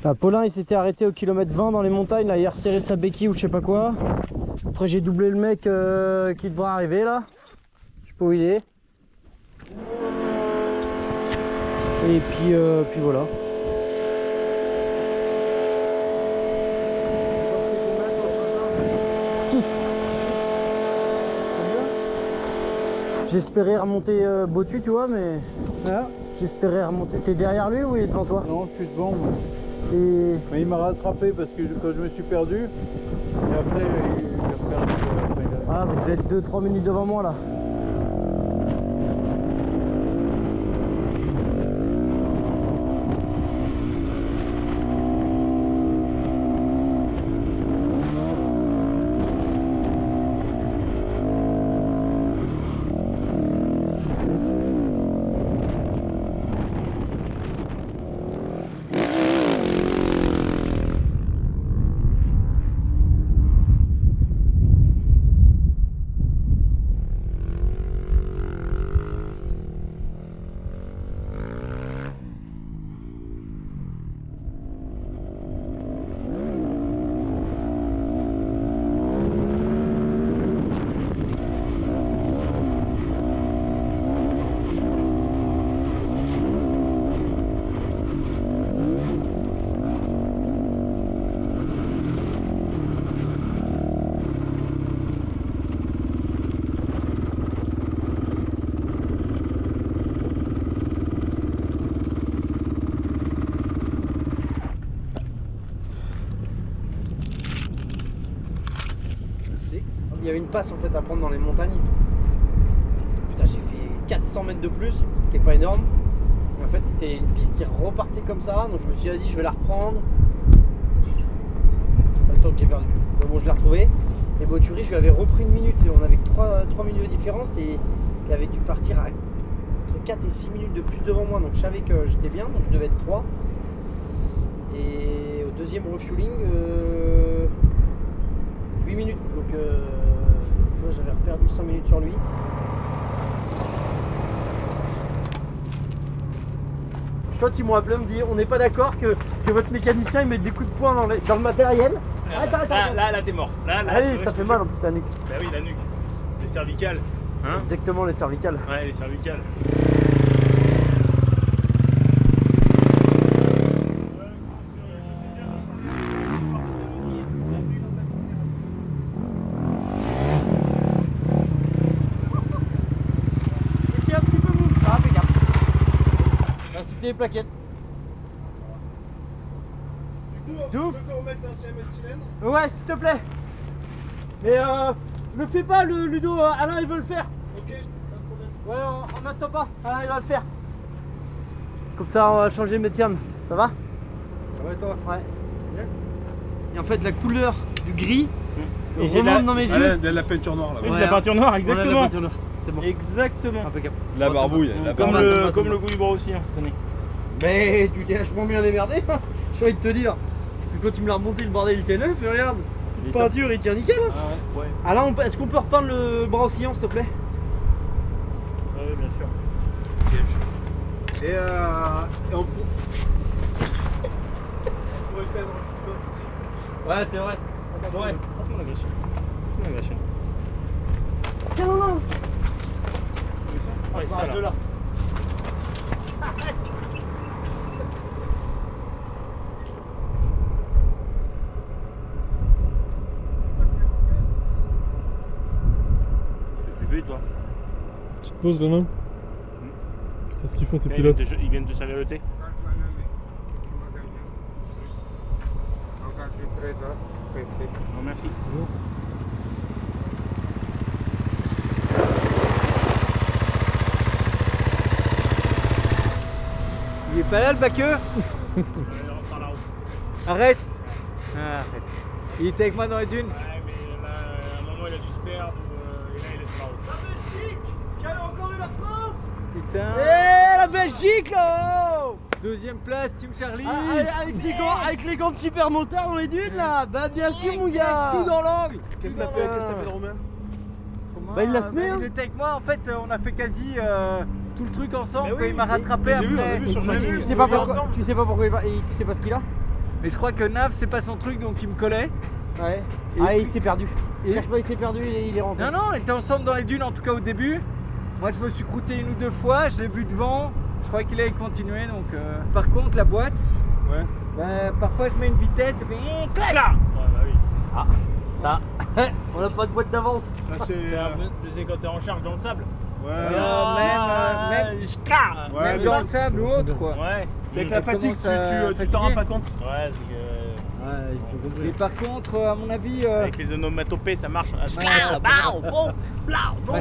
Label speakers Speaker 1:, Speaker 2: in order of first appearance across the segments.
Speaker 1: Là, Paulin il s'était arrêté au kilomètre 20 dans les montagnes, là il a resserré sa béquille ou je sais pas quoi. Après j'ai doublé le mec qui devrait arriver là. Je sais pas où il est. Et puis voilà. J'espérais remonter Botu, tu vois, mais j'espérais remonter. T'es derrière lui ou il est devant toi?
Speaker 2: Non, je suis devant moi.
Speaker 1: Et...
Speaker 2: Mais il m'a rattrapé parce que quand je me suis perdu, et après j'ai perdu.
Speaker 1: Ah, vous devez être 2-3 minutes devant moi là. Il y avait une passe en fait à prendre dans les montagnes. Putain, j'ai fait 400 mètres de plus, ce qui est pas énorme. Et en fait, c'était une piste qui repartait comme ça, donc je me suis dit, je vais la reprendre. C'est pas le temps que j'ai perdu. Mais bon, je l'ai retrouvé. Et Boturi, je lui avais repris une minute. Et on avait que 3 minutes de différence et il avait dû partir à entre 4 et 6 minutes de plus devant moi. Donc je savais que j'étais bien, donc je devais être 3. Et au deuxième refueling, 8 minutes. Donc tu vois, j'avais reperdu 5 minutes sur lui. Chouette, ils m'ont appelé, me dit on n'est pas d'accord que votre mécanicien il mette des coups de poing dans le matériel.
Speaker 3: Là t'es mort. Là,
Speaker 1: ah oui, ça fait mal en plus la nuque.
Speaker 3: Bah oui, la nuque. Les cervicales. Hein?
Speaker 1: Exactement, les cervicales.
Speaker 3: Ouais, les cervicales.
Speaker 1: C'était un petit peu mou. Ah, impeccable. Là, c'était les plaquettes.
Speaker 4: Du coup, on peut remettre l'ancien mètre cylindre.
Speaker 1: Ouais, s'il te plaît. Mais le fais pas, le Ludo. Alain, il veut le faire.
Speaker 4: Ok, pas de problème.
Speaker 1: Ouais, on m'attend pas. Alain, il va le faire. Comme ça, on va changer le métium. Ça va?
Speaker 4: Ça va et toi?
Speaker 1: Ouais. Et en fait, la couleur du gris
Speaker 3: Et j'ai
Speaker 1: remonte dans mes yeux.
Speaker 4: La peinture noire là.
Speaker 3: Oui, la peinture noire,
Speaker 1: On a la
Speaker 3: exactement.
Speaker 1: peinture noire. C'est bon.
Speaker 3: Exactement.
Speaker 1: Impeccable.
Speaker 4: La
Speaker 1: Bon,
Speaker 4: barbouille.
Speaker 1: ça va.
Speaker 4: La
Speaker 3: Comme
Speaker 4: barbouille.
Speaker 1: ça va,
Speaker 3: comme
Speaker 1: ça
Speaker 3: le
Speaker 1: va.
Speaker 3: goût du bras aussi, hein, cette année.
Speaker 1: Mais tu t'es vachement bien démerdé. J'ai envie de te dire. Parce que quand tu me l'as remonté, le bordel il était neuf. Et regarde.
Speaker 3: Il est
Speaker 1: Peinture, il tient nickel. Hein.
Speaker 4: Ah ouais.
Speaker 1: Alain, est-ce qu'on peut repeindre le bras oscillant, s'il te plaît?
Speaker 3: Oui, bien sûr.
Speaker 4: Et on pourrait peindre un petit peu aussi.
Speaker 1: Ouais, c'est vrai.
Speaker 3: Ouais, passe-moi la gâchette. Passe-moi la gâchette.
Speaker 1: Tiens, non, non.
Speaker 3: Ouais, ça là.
Speaker 1: De là.
Speaker 3: Tu fais toi.
Speaker 2: Petite pause là, non? Qu'est-ce qu'ils font tes
Speaker 3: Ils
Speaker 2: pilotes?
Speaker 3: viennent te servir le thé. Non, merci.
Speaker 1: Il est pas là le baqueux? Arrête. Ah, arrête. Il était avec moi dans les dunes.
Speaker 3: Ouais, mais là, à un moment il a dû se perdre, et là il est sur la route.
Speaker 1: La Belgique qui a encore eu la France. Putain. Eh, la Belgique là-haut. Deuxième place, Team Charlie. Avec les gants de super motard dans les dunes là. Bah bien sûr mon gars. Tout dans l'angle.
Speaker 4: Qu'est-ce que t'as fait de Romain?
Speaker 1: Bah il l'a semé hein.
Speaker 5: Il était avec moi en fait, on a fait quasi tout le truc ensemble,
Speaker 3: Mais oui,
Speaker 5: il m'a rattrapé
Speaker 4: j'ai vu, on a
Speaker 5: après.
Speaker 4: vu sur
Speaker 1: Tu sais pas pourquoi il va. Et tu sais pas ce qu'il a?
Speaker 5: Mais je crois que Nav c'est pas son truc donc il me collait.
Speaker 1: Ouais.
Speaker 5: Et
Speaker 1: Ah,
Speaker 5: puis-
Speaker 1: il s'est perdu.
Speaker 5: et-
Speaker 1: Cherche pas, il s'est perdu, il est rentré.
Speaker 5: Non, non, on était ensemble dans les dunes en tout cas au début. Moi je me suis croûté une ou deux fois, je l'ai vu devant. Je croyais qu'il allait continuer donc. Par contre la boîte,
Speaker 4: Ouais.
Speaker 5: parfois je mets une vitesse et puis clac.
Speaker 3: Là. Ouais, bah oui.
Speaker 1: Ah, ça. On n'a pas de boîte d'avance.
Speaker 4: Ça, c'est.
Speaker 3: C'est quand t'es en charge dans le sable.
Speaker 4: Ouais.
Speaker 5: même
Speaker 4: Ouais,
Speaker 5: même
Speaker 4: mais
Speaker 5: dans le sable ou autre quoi.
Speaker 3: Ouais.
Speaker 4: C'est avec
Speaker 5: Elle
Speaker 4: la fatigue,
Speaker 5: commence à
Speaker 4: tu t'en rends
Speaker 5: fatiguer.
Speaker 4: pas compte.
Speaker 3: Ouais, c'est que.
Speaker 1: Ouais, ils sont
Speaker 5: Et
Speaker 1: complets.
Speaker 5: par contre, à mon avis,
Speaker 3: Avec les onomatopées, ça marche.
Speaker 5: ma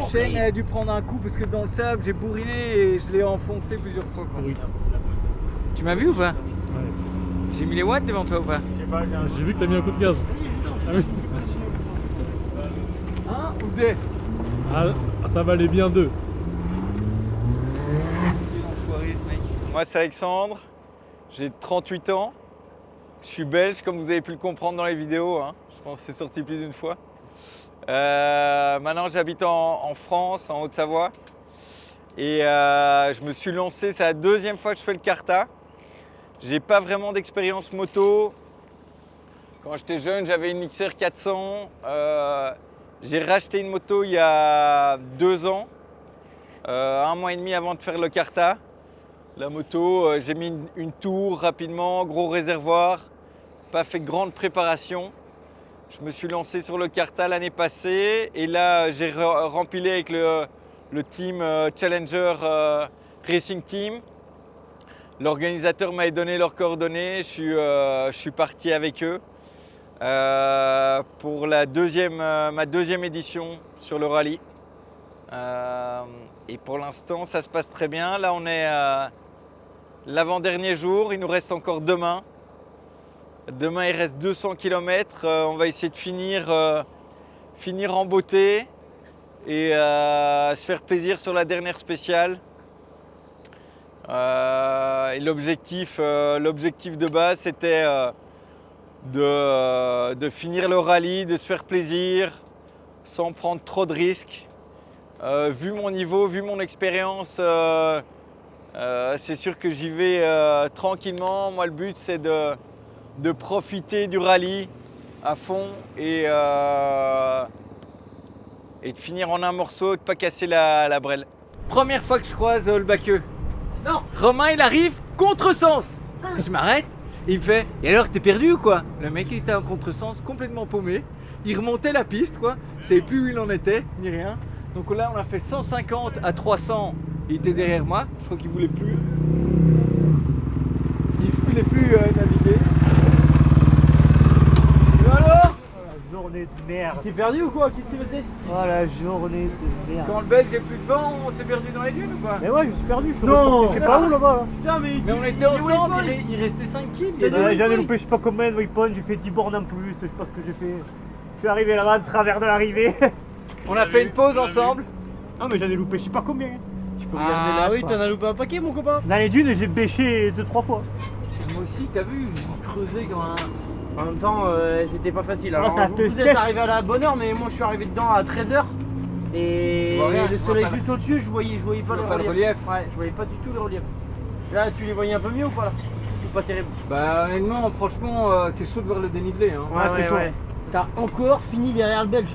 Speaker 5: chaîne a dû prendre un coup parce que dans le sable, j'ai bourriné et je l'ai enfoncé plusieurs fois. quoi. Tu m'as vu ou pas? J'ai mis les watts devant toi ou pas?
Speaker 3: Je sais pas, j'ai un.
Speaker 2: J'ai vu que t'as mis un coup de gaz. Ah oui.
Speaker 5: Un ou deux?
Speaker 2: Ah, ça valait bien 2.
Speaker 5: Moi c'est Alexandre, j'ai 38 ans, je suis belge comme vous avez pu le comprendre dans les vidéos, hein. Je pense que c'est sorti plus d'une fois. Maintenant j'habite en France, en Haute-Savoie et je me suis lancé, c'est la deuxième fois que je fais le karta. J'ai pas vraiment d'expérience moto. Quand j'étais jeune j'avais une XR 400, j'ai racheté une moto il y a 2 ans, 1 mois et demi avant de faire le karta. La moto, j'ai mis une tour rapidement, gros réservoir, pas fait grande préparation. Je me suis lancé sur le karta l'année passée et là j'ai rempilé avec le team Challenger Racing Team. L'organisateur m'avait donné leurs coordonnées, je suis parti avec eux pour ma deuxième édition sur le rallye. Et pour l'instant ça se passe très bien. Là on est l'avant-dernier jour, il nous reste encore demain. Demain il reste 200 km, on va essayer de finir en beauté et se faire plaisir sur la dernière spéciale. Et l'objectif de base c'était de finir le rallye, de se faire plaisir sans prendre trop de risques. Vu mon niveau, vu mon expérience, c'est sûr que j'y vais tranquillement. Moi, le but, c'est de profiter du rallye à fond et de finir en un morceau, de ne pas casser la brêle. Première fois que je croise le Baqueux. Non, Romain, il arrive contresens. Je m'arrête et il me fait « Et alors, t'es perdu ou quoi ?» Le mec, il était en contresens, complètement paumé. Il remontait la piste, quoi. Il savait plus où il en était, ni rien. Donc là, on a fait 150 à 300. Il était derrière moi. Je crois qu'il voulait plus. Il voulait plus naviguer. Et alors,
Speaker 1: Journée de merde.
Speaker 5: t'es perdu ou quoi? Qu'est-ce qui s'est passé?
Speaker 1: Oh la journée de merde.
Speaker 5: Quand le Belge est plus de vent, on s'est perdu dans les dunes ou quoi?
Speaker 1: Mais ouais, je suis perdu, je suis
Speaker 5: Non.
Speaker 1: reparti, je sais pas où là-bas. Là.
Speaker 5: Putain, mais on était ensemble. Il restait 5 kills.
Speaker 1: J'en ai loupé je sais pas combien de waypoints, j'ai fait 10 bornes en plus, je sais pas ce que j'ai fait. Je suis arrivé là-bas, de travers de l'arrivée.
Speaker 5: On a fait une pause ensemble.
Speaker 1: Ah mais j'en ai loupé je sais pas combien. Tu peux
Speaker 5: regarder
Speaker 1: regarder
Speaker 5: là,
Speaker 1: là.
Speaker 5: je
Speaker 1: Oui,
Speaker 5: crois.
Speaker 1: t'en as loupé un paquet mon copain. Dans les dunes j'ai bêché 2-3 fois.
Speaker 5: Moi aussi, t'as vu, j'ai creusé comme un.
Speaker 1: En même temps, c'était pas facile.
Speaker 6: Alors,
Speaker 1: ça
Speaker 6: vous,
Speaker 1: te
Speaker 6: vous êtes
Speaker 1: sèche.
Speaker 6: arrivé à la bonne heure, mais moi je suis arrivé dedans à 13h. Et
Speaker 5: Tu vois rien,
Speaker 6: le
Speaker 5: tu
Speaker 6: soleil
Speaker 5: vois pas
Speaker 6: juste au-dessus, je voyais pas
Speaker 5: Tu
Speaker 6: le
Speaker 5: vois pas le
Speaker 6: relief.
Speaker 5: relief.
Speaker 6: Ouais, je voyais pas du tout le relief. Là, tu les voyais un peu mieux ou pas là? Ou pas terrible?
Speaker 5: Bah, honnêtement, franchement, c'est chaud de voir le dénivelé. Hein.
Speaker 1: Ouais, c'était chaud.
Speaker 6: T'as encore fini derrière le Belge.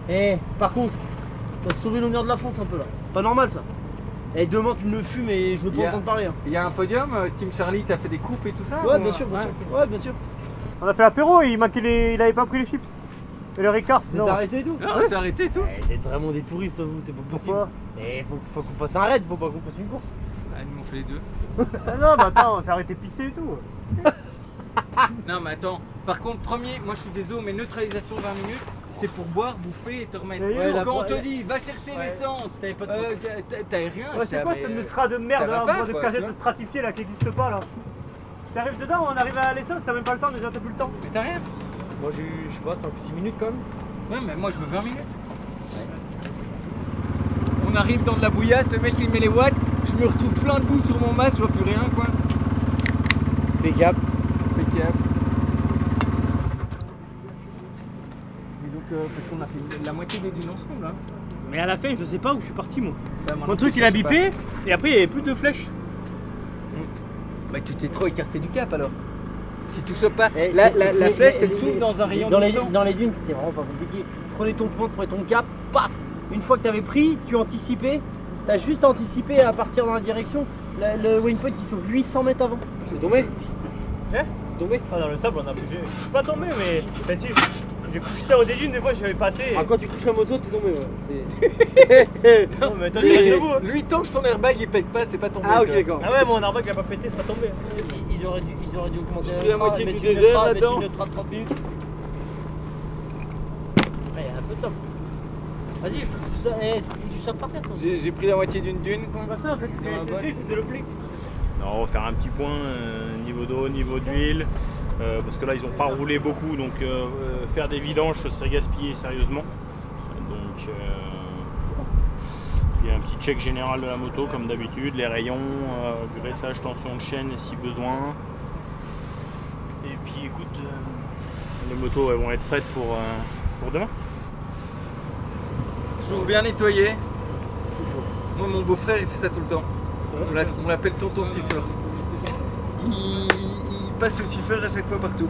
Speaker 6: Eh, par contre, t'as sauvé l'honneur de la France un peu là. Pas normal ça. Et demain tu me le fumes et je veux pas
Speaker 5: Yeah.
Speaker 6: entendre parler. Hein.
Speaker 5: Il y a un podium, Team Charlie, t'as fait des coupes et tout ça?
Speaker 6: Ouais,
Speaker 5: ou-
Speaker 6: bien sûr, bien
Speaker 5: Ouais,
Speaker 6: sûr.
Speaker 5: ok.
Speaker 6: Ouais, bien sûr.
Speaker 1: On a fait l'apéro et il avait pas pris les chips. Et le Ricard
Speaker 6: Vous
Speaker 1: sinon.
Speaker 6: êtes arrêté et tout?
Speaker 5: Non, c'est arrêté et tout.
Speaker 6: Vous êtes vraiment des touristes vous, c'est pas possible.
Speaker 1: Pourquoi?
Speaker 6: Et faut qu'on fasse un raid, faut pas qu'on fasse une course.
Speaker 5: Bah, nous on fait les deux.
Speaker 1: Ah non mais attends, on s'est arrêté pisser et tout.
Speaker 5: Non, mais attends. Par contre, premier, moi je suis désolé, mais neutralisation 20 minutes, c'est pour boire, bouffer et te remettre.
Speaker 1: Ouais,
Speaker 6: la
Speaker 5: Quand on
Speaker 6: pro-
Speaker 5: te dit, va chercher
Speaker 6: Ouais.
Speaker 5: l'essence,
Speaker 6: T'avais pas de
Speaker 5: t'avais rien.
Speaker 1: Ouais,
Speaker 5: j'étais,
Speaker 1: c'est quoi
Speaker 5: mais,
Speaker 1: cette neutra de merde
Speaker 5: ça va
Speaker 1: là,
Speaker 5: pas,
Speaker 1: de
Speaker 5: quoi,
Speaker 1: cagette
Speaker 5: tu
Speaker 1: de
Speaker 5: vois.
Speaker 1: stratifié là qui existe pas là? T'arrives dedans, on arrive à l'essence, t'as même pas le temps, déjà t'as plus le temps.
Speaker 5: Mais t'as rien.
Speaker 6: Moi j'ai eu, je sais pas, 5 ou 6 minutes quand même.
Speaker 5: Ouais, mais moi je veux 20 minutes. On arrive dans de la bouillasse, le mec il met les watts, je me retrouve plein de boue sur mon masque, je vois plus rien quoi.
Speaker 6: Impeccable.
Speaker 5: Impeccable. Et donc, parce qu'on a fait la moitié des dunes ensemble. Hein.
Speaker 1: Mais à la fin, je sais pas où je suis parti moi.
Speaker 5: Bah, moi
Speaker 1: Mon
Speaker 5: non
Speaker 1: truc
Speaker 5: plus,
Speaker 1: il a
Speaker 5: je sais pas.
Speaker 1: bipé et après il y avait plus de flèches.
Speaker 5: Bah, tu t'es trop écarté du cap alors. Si tu chopes pas,
Speaker 6: Eh,
Speaker 5: la
Speaker 6: c'est-
Speaker 5: flèche,
Speaker 6: c'est-
Speaker 5: elle s'ouvre dans un rayon
Speaker 6: dans
Speaker 5: de
Speaker 6: les,
Speaker 5: 100.
Speaker 6: dans les dunes, c'était vraiment pas compliqué. Tu prenais ton point, tu prenais ton cap, paf. Une fois que tu avais pris, tu anticipais. Tu as juste anticipé à partir dans la direction. Le waypoint, il s'ouvre 800 mètres avant.
Speaker 1: C'est tombé.
Speaker 3: Hein
Speaker 1: Tombé.
Speaker 3: Ah, dans le sable, on a bougé. Je suis pas tombé, mais si, j'ai couché au début, des fois, j'avais passé.
Speaker 1: Ah, quand tu couches la moto, t'es tombé, ouais. C'est.
Speaker 3: Non, mais toi, tu restes debout. Hein.
Speaker 5: Lui, tant que son airbag il pète pas, c'est pas tombé.
Speaker 1: Ah, ok,
Speaker 5: tu vois.
Speaker 1: d'accord.
Speaker 3: Ah ouais, mon airbag, il a pas pété, c'est pas tombé.
Speaker 6: Ils auraient dû augmenter
Speaker 5: J'ai pris la moitié
Speaker 6: mettre
Speaker 5: du
Speaker 6: une
Speaker 5: désert
Speaker 6: trame,
Speaker 5: là-dedans.
Speaker 6: mettre une trame 30 minutes. Ouais, il y a un peu de sable. Vas-y, fous du sable par terre. toi.
Speaker 5: J'ai pris la moitié d'une dune, quoi.
Speaker 6: Pas ça en fait,
Speaker 3: C'est le pli. Non, on va faire un petit point niveau d'eau, niveau d'huile. Parce que là, ils n'ont pas roulé beaucoup, donc faire des vidanges, ce serait gaspiller sérieusement. Donc, il y a un petit check général de la moto, comme d'habitude, les rayons, graissage, tension de chaîne si besoin. Et puis, écoute, les motos elles vont être prêtes pour demain.
Speaker 5: Toujours bien nettoyé. Moi, mon beau-frère, il fait ça tout le temps. On l'appelle tonton siffleur. Il passe le siffleur à chaque fois partout.